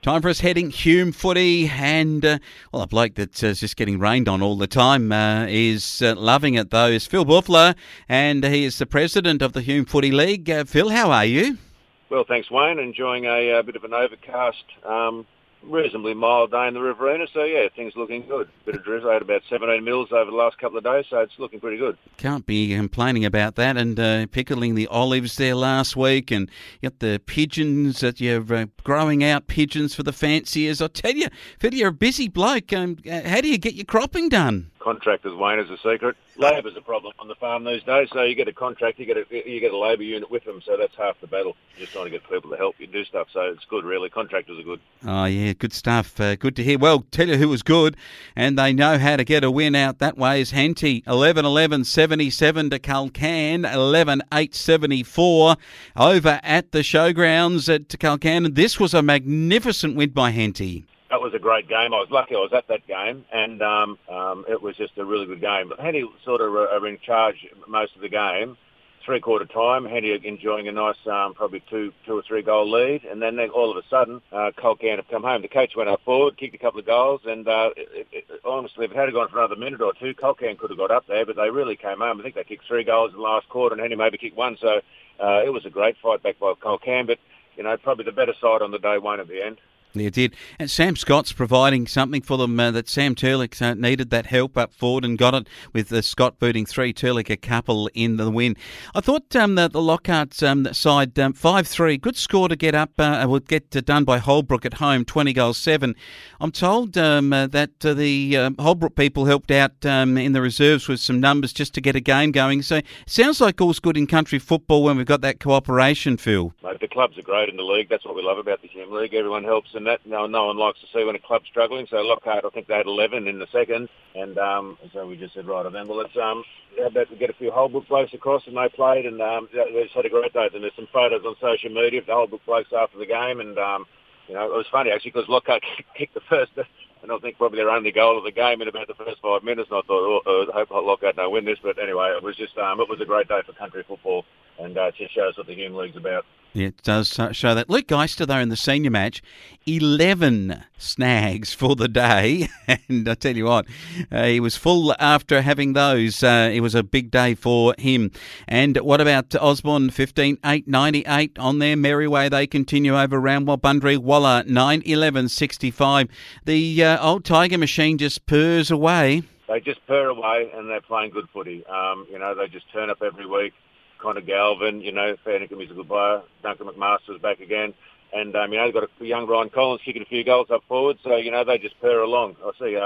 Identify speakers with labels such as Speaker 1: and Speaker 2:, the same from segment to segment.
Speaker 1: Time for us heading Hume footy, and a bloke that's just getting rained on all the time is loving it though is Phil Bouffler, and he is the president of the Hume Footy League. Phil, how are you?
Speaker 2: Well, thanks, Wayne. Enjoying a bit of an overcast, reasonably mild day in the Riverina, so yeah, things looking good. Bit of drizzle, I had about 17 mils over the last couple of days, so it's looking pretty good.
Speaker 1: Can't be complaining about that, and pickling the olives there last week, and you got the pigeons that you're growing out pigeons for the fanciers. I tell you, Phil, you're a busy bloke. How do you get your cropping done?
Speaker 2: Contractors, Wayne, is a secret. Labour's a problem on the farm these days, so you get a contract, you get a labour unit with them, so that's half the battle. You're just trying to get people to help you do stuff, so it's good, really. Contractors are good.
Speaker 1: Oh, yeah, good stuff. Good to hear. Well, tell you who was good, and they know how to get a win out that way is Henty. 11-11-77 to Culcan, 11-8-74 over at the showgrounds at Culcan. And this was a magnificent win by Henty.
Speaker 2: That was a great game. I was lucky I was at that game, and it was just a really good game. But Henty sort of are in charge most of the game. Three-quarter time, Henty enjoying a nice probably two or three goal lead, and then all of a sudden, Colcan have come home. The coach went up forward, kicked a couple of goals, and honestly, if it had gone for another minute or two, Colcan could have got up there, but they really came home. I think they kicked 3 goals in the last quarter, and Henty maybe kicked 1, so it was a great fight back by Colcan, but probably the better side on the day won at the end.
Speaker 1: Yeah, it did. And Sam Scott's providing something for them that Sam Turlick needed that help up forward and got it with Scott booting 3, Turlick a couple in the win. I thought that the Lockhart side, 5-3, good score to get up, would get done by Holbrook at home, 20 goals 7. I'm told that the Holbrook people helped out in the reserves with some numbers just to get a game going. So it sounds like all's good in country football when we've got that cooperation, Phil.
Speaker 2: Mate, the clubs are great in the league. That's what we love about the Hume League. Everyone helps in that. No one likes to see when a club's struggling. So Lockhart, I think they had 11 in the second, and so we just said, right, then, well, let's how about we get a few Holbrook blokes across, and they played, and they just had a great day. And there's some photos on social media of the Holbrook blokes after the game, and it was funny actually because Lockhart kicked the first, and I think probably their only goal of the game in about the first 5 minutes. And I thought, I hope Lockhart don't win this, but anyway, it was just it was a great day for country football, and it just shows what the Hume League's about.
Speaker 1: Yeah, it does show that. Luke Geister, though, in the senior match, 11 snags for the day. And I tell you what, he was full after having those. It was a big day for him. And what about Osborne, 15-8-98 on their merry way? They continue over around Wabundri. Walla, 9-11-65. The old Tiger machine just purrs away.
Speaker 2: They just purr away, and they're playing good footy. They just turn up every week. Connor Galvin, Fairnicum is a good player. Duncan McMaster's back again. And, they've got a young Ryan Collins kicking a few goals up forward. So, they just purr along. I see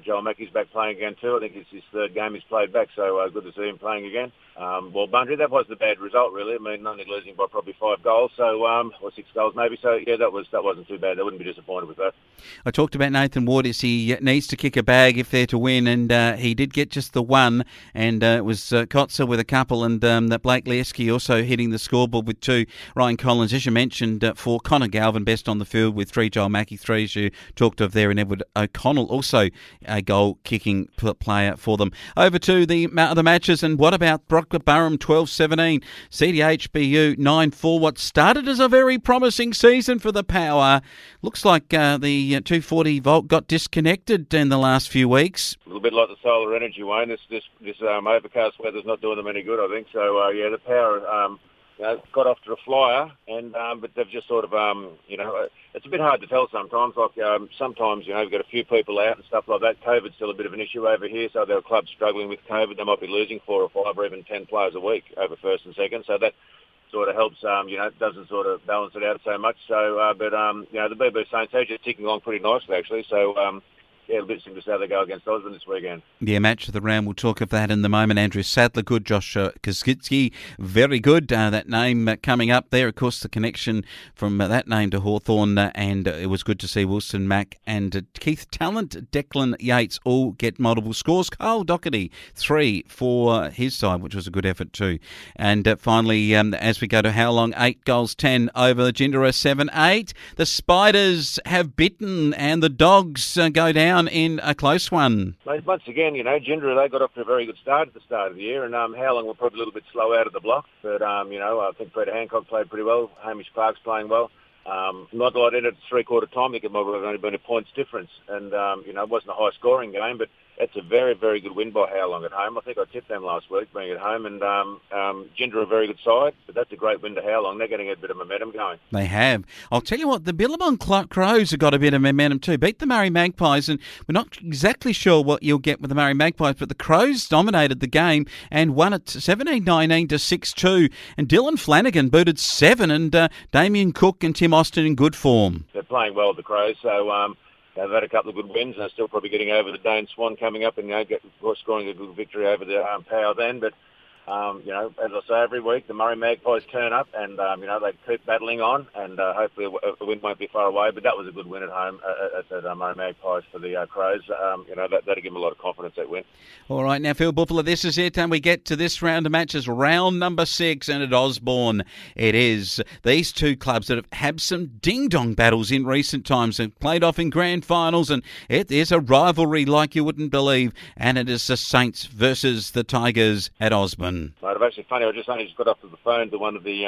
Speaker 2: Joel Mackey's back playing again too. I think it's his third game he's played back. So good to see him playing again. Bundry, that was the bad result, really. I mean, only losing by probably 5 goals, or 6 goals maybe. So, yeah, that wasn't too bad. They wouldn't be disappointed with that.
Speaker 1: I talked about Nathan Waters. He needs to kick a bag if they're to win, and he did get just the one. And it was Kotzer with a couple, and that Blake Leski also hitting the scoreboard with 2. Ryan Collins, as you mentioned, 4. Connor Galvin best on the field with 3. Joel Mackey 3, as you talked of there, and Edward O'Connell also a goal-kicking player for them. Over to the other matches, and what about Brock Burham 12-17, CDHBU 9-4. What started as a very promising season for the Power. Looks like the 240 volt got disconnected in the last few weeks.
Speaker 2: A little bit like the solar energy, Wayne. This overcast weather's not doing them any good, I think. So, the Power got off to a flyer, and but they've just sort of, it's a bit hard to tell sometimes. Like sometimes, you've got a few people out and stuff like that. COVID's still a bit of an issue over here, so there are clubs struggling with COVID. They might be losing 4 or 5 or even 10 players a week over first and second, so that sort of helps, doesn't sort of balance it out so much. So, the BB Saints are just ticking along pretty nicely, actually. So, it'll be interesting to see how they go against Osborne this weekend.
Speaker 1: Yeah, match of the round. We'll talk of that in the moment. Andrew Sadler, good. Josh Koskitsky, very good. That name coming up there. Of course, the connection from that name to Hawthorn, and it was good to see Wilson Mack and Keith Talent, Declan Yates all get multiple scores. Carl Doherty, 3 for his side, which was a good effort too. And finally, as we go to how long, 8 goals 10 over Jindera 7-8. The Spiders have bitten, and the Dogs go down in a close one.
Speaker 2: Once again, Jindera, they got off to a very good start at the start of the year, and Howling were probably a little bit slow out of the block, but, I think Peter Hancock played pretty well. Hamish Clark's playing well. Not a lot in it at three-quarter time. I think it might have only been a points difference. And, it wasn't a high-scoring game, but it's a very, very good win by Howlong at home. I think I tipped them last week being at home. And Ginger are a very good side, but that's a great win to Howlong. They're getting a bit of momentum going.
Speaker 1: They have. I'll tell you what, the Billabong Crows have got a bit of momentum too. Beat the Murray Magpies, and we're not exactly sure what you'll get with the Murray Magpies, but the Crows dominated the game and won it 17-19 to 6-2. And Dylan Flanagan booted 7, and Damien Cook and Tim Austin in good form.
Speaker 2: They're playing well, the Crows, so they've had a couple of good wins, and they're still probably getting over the Dane Swan coming up and scoring a good victory over the Power then. But, as I say every week, the Murray Magpies turn up and, they keep battling on, and hopefully a win won't be far away. But that was a good win at home at the Murray Magpies for the Crows. That'll give them a lot of confidence, that win.
Speaker 1: All right, now, Phil Bouffler, this is it, and we get to this round of matches, round number 6, and at Osborne it is. These two clubs that have had some ding-dong battles in recent times and played off in grand finals, and it is a rivalry like you wouldn't believe, and it is the Saints versus the Tigers at Osborne.
Speaker 2: Mate, it's actually funny, I only just got off to the phone to one of the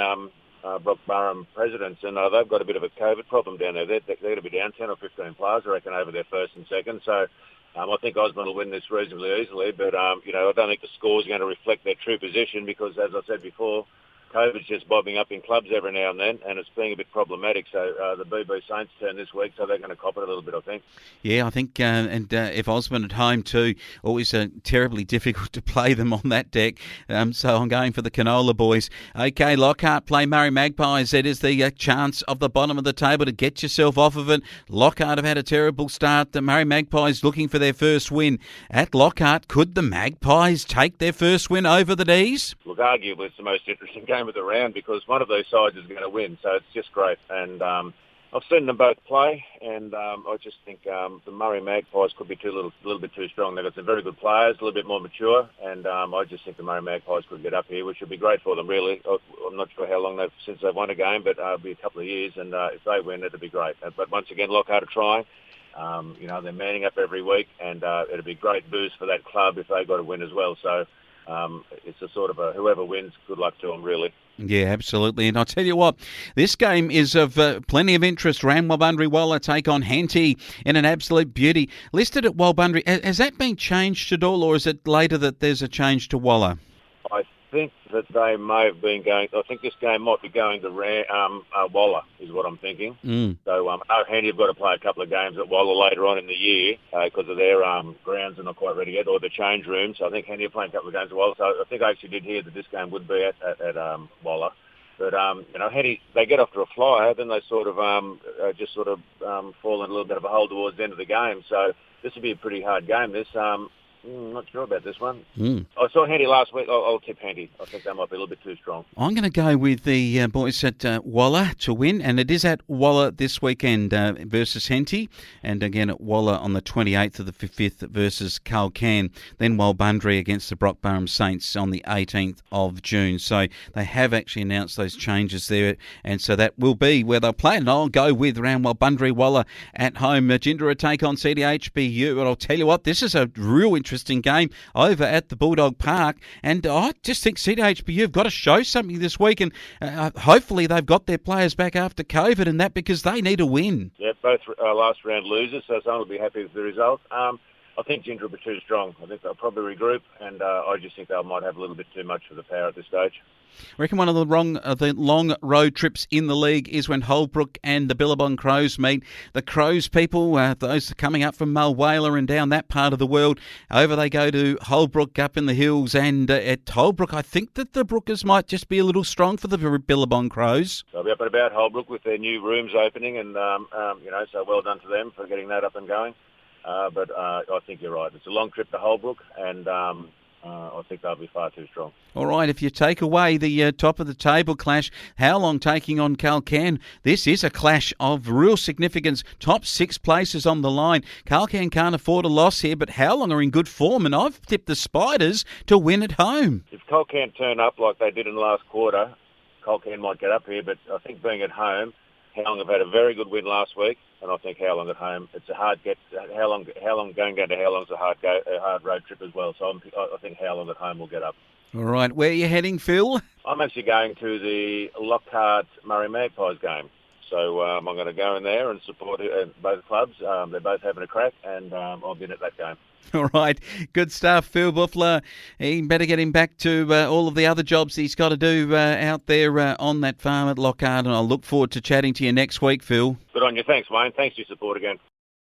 Speaker 2: Brock Burham presidents, and they've got a bit of a COVID problem down there. They're going to be down 10 or 15 players, I reckon, over their first and second. So I think Osborne will win this reasonably easily, but, I don't think the score's going to reflect their true position because, as I said before, COVID's just bobbing up in clubs every now and then, and it's being a bit problematic. So the BB Saints turn this week, so they're going to cop it a little bit, I think.
Speaker 1: Yeah, I think, if Osborne at home too, always terribly difficult to play them on that deck. So I'm going for the Canola boys. Okay, Lockhart play Murray Magpies. It is the chance of the bottom of the table to get yourself off of it. Lockhart have had a terrible start. The Murray Magpies looking for their first win. At Lockhart, could the Magpies take their first win over the D's?
Speaker 2: Look, arguably it's the most interesting game of the round because one of those sides is going to win, so it's just great. And I've seen them both play, and I just think the Murray Magpies could be a little bit too strong. They've got some very good players, a little bit more mature, and I just think the Murray Magpies could get up here, which would be great for them, really. I'm not sure how long since they've won a game, but it'll be a couple of years, and if they win, it'll be great. But once again, Lockhart are trying. They're manning up every week, and it'll be a great boost for that club if they got a win as well. So it's a sort of whoever wins, good luck to them, really.
Speaker 1: Yeah, absolutely. And I'll tell you what, this game is of plenty of interest. Walbundry Waller take on Henty in an absolute beauty. Listed at Walbundry, has that been changed at all, or is it later that there's a change to Waller?
Speaker 2: I think that they may have been going. I think this game might be going to Waller, is what I'm thinking. So Henty have got to play a couple of games at Waller later on in the year because of their grounds are not quite ready yet, or the change rooms. So I think Henty are playing a couple of games at Waller. So I think I actually did hear that this game would be at Waller. But Henty, they get off to a flyer, then they sort of fall in a little bit of a hole towards the end of the game. So this will be a pretty hard game. I'm not sure about this one. I saw Henty last week. I'll tip Henty. I think they might be a little bit too strong.
Speaker 1: I'm going to go with the boys at Waller to win, and it is at Waller this weekend versus Henty, and again at Waller on the 28th of the 5th versus Culcairn, then Walbundry against the Brock Burham Saints on the 18th of June. So they have actually announced those changes there, and so that will be where they'll play, and I'll go with around Walbundry Waller at home. Gindera take on CDHBU, and I'll tell you what, this is a real interesting game over at the Bulldog Park, and I just think CDHBU have got to show something this week, and hopefully they've got their players back after COVID and that, because they need a win.
Speaker 2: Yeah, both last round losers, so someone will be happy with the result. I think Ginger will be too strong. I think they'll probably regroup, and I just think they might have a little bit too much for the Power at this stage.
Speaker 1: I reckon one of the long road trips in the league is when Holbrook and the Billabong Crows meet. The Crows people, those coming up from Mulwala and down that part of the world, over they go to Holbrook up in the hills, and at Holbrook I think that the Brookers might just be a little strong for the Billabong Crows.
Speaker 2: They'll be up and about Holbrook with their new rooms opening, and so well done to them for getting that up and going. But I think you're right. It's a long trip to Holbrook, and I think they'll be far too strong.
Speaker 1: All right, if you take away the top of the table clash, Howlong taking on Culcairn, this is a clash of real significance. Top 6 places on the line. Culcairn can't afford a loss here, but Howlong are in good form, and I've tipped the Spiders to win at home.
Speaker 2: If Culcairn turn up like they did in the last quarter, Culcairn might get up here, but I think being at home, Howlong have had a very good win last week, and I think Howlong at home, it's a hard get. Howlong going down to Howlong's a hard road trip as well. So I think Howlong at home will get up.
Speaker 1: All right, where are you heading, Phil?
Speaker 2: I'm actually going to the Lockhart Murray Magpies game. So I'm going to go in there and support both clubs. They're both having a crack, and I'll be at that game.
Speaker 1: All right, good stuff, Phil Bouffler. He better get him back to all of the other jobs he's got to do out there on that farm at Lockhart, and I'll look forward to chatting to you next week, Phil.
Speaker 2: Good on you. Thanks, Wayne. Thanks for your support again.